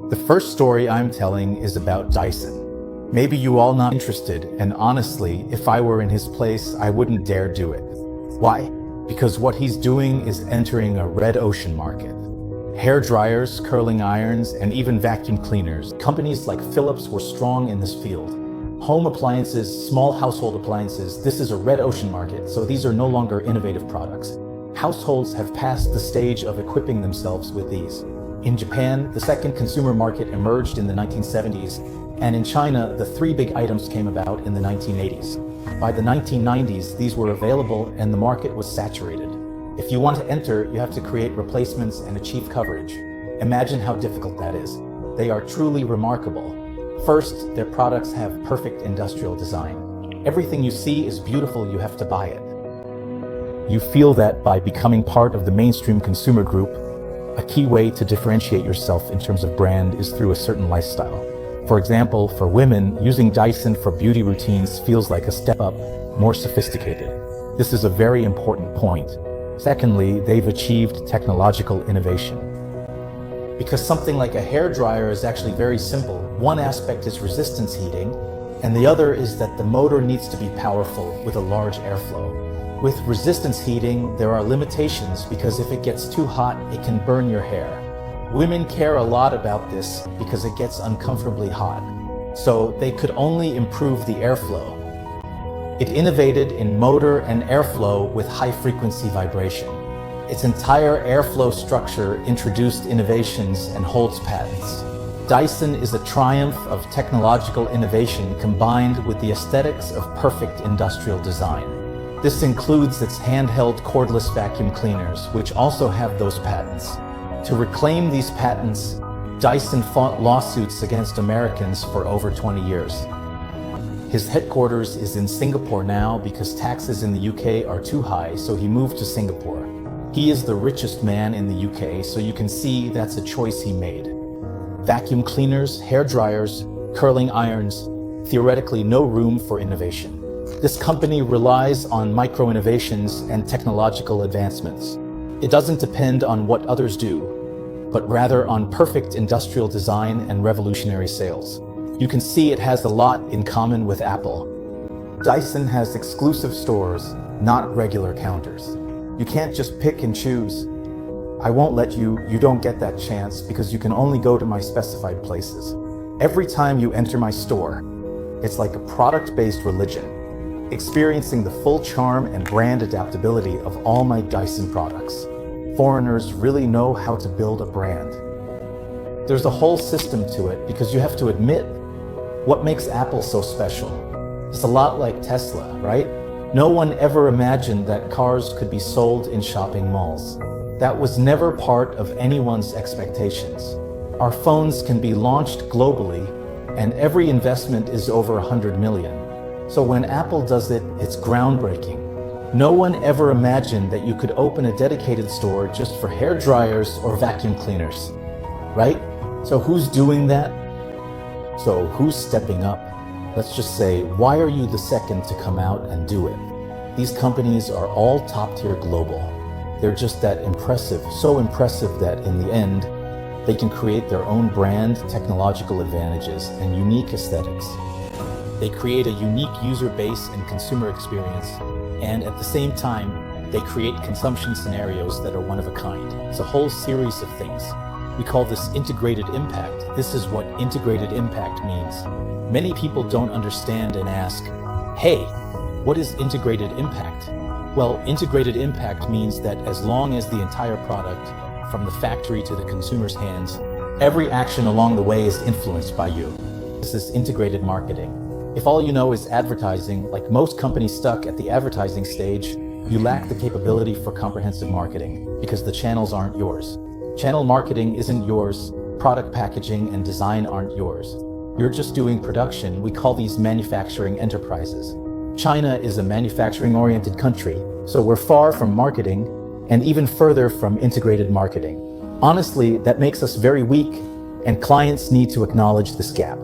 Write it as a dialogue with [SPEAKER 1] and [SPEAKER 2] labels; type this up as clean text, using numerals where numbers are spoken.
[SPEAKER 1] The first story I'm telling is about Dyson. Maybe you all not interested, and honestly, if I were in his place, I wouldn't dare do it. Why? Because what he's doing is entering a red ocean market. Hair dryers, curling irons, and even vacuum cleaners. Companies like Philips were strong in this field. Home appliances, small household appliances, this is a red ocean market, so these are no longer innovative products. Households have passed the stage of equipping themselves with these. In Japan, the second consumer market emerged in the 1970s, and in China, the three big items came about in the 1980s. By the 1990s, these were available and the market was saturated. If you want to enter, you have to create replacements and achieve coverage. Imagine how difficult that is. They are truly remarkable. First, their products have perfect industrial design. Everything you see is beautiful, you have to buy it. You feel that by becoming part of the mainstream consumer group. A key way to differentiate yourself in terms of brand is through a certain lifestyle. For example, for women, using Dyson for beauty routines feels like a step up, more sophisticated. This is a very important point. Secondly, they've achieved technological innovation. Because something like a hair dryer is actually very simple. One aspect is resistance heating, and the other is that the motor needs to be powerful with a large airflow. With resistance heating, there are limitations because if it gets too hot, it can burn your hair. Women care a lot about this because it gets uncomfortably hot, so they could only improve the airflow. It innovated in motor and airflow with high-frequency vibration. Its entire airflow structure introduced innovations and holds patents. Dyson is a triumph of technological innovation combined with the aesthetics of perfect industrial design. This includes its handheld cordless vacuum cleaners, which also have those patents. To reclaim these patents, Dyson fought lawsuits against Americans for over 20 years. His headquarters is in Singapore now because taxes in the UK are too high, so he moved to Singapore. He is the richest man in the UK, so you can see that's a choice he made. Vacuum cleaners, hair dryers, curling irons, theoretically no room for innovation. This company relies on micro-innovations and technological advancements. It doesn't depend on what others do, but rather on perfect industrial design and revolutionary sales. You can see it has a lot in common with Apple. Dyson has exclusive stores, not regular counters. You can't just pick and choose. I won't let you don't get that chance because you can only go to my specified places. Every time you enter my store, it's like a product-based religion. Experiencing the full charm and brand adaptability of all my Dyson products. Foreigners really know how to build a brand. There's a whole system to it because you have to admit what makes Apple so special. It's a lot like Tesla, right? No one ever imagined that cars could be sold in shopping malls. That was never part of anyone's expectations. Our phones can be launched globally, and every investment is over 100 million. So when Apple does it, it's groundbreaking. No one ever imagined that you could open a dedicated store just for hair dryers or vacuum cleaners, right? So who's doing that? So who's stepping up? Let's just say, why are you the second to come out and do it? These companies are all top-tier global. They're just that impressive, so impressive that in the end, they can create their own brand, technological advantages, and unique aesthetics. They create a unique user base and consumer experience, and at the same time, they create consumption scenarios that are one of a kind. It's a whole series of things. We call this integrated impact. This is what integrated impact means. Many people don't understand and ask, hey, what is integrated impact? Well, integrated impact means that as long as the entire product, from the factory to the consumer's hands, every action along the way is influenced by you. This is integrated marketing. If all you know is advertising, like most companies stuck at the advertising stage, you lack the capability for comprehensive marketing because the channels aren't yours. Channel marketing isn't yours, product packaging and design aren't yours. You're just doing production. We call these manufacturing enterprises. China is a manufacturing-oriented country, so we're far from marketing and even further from integrated marketing. Honestly, that makes us very weak, and clients need to acknowledge this gap.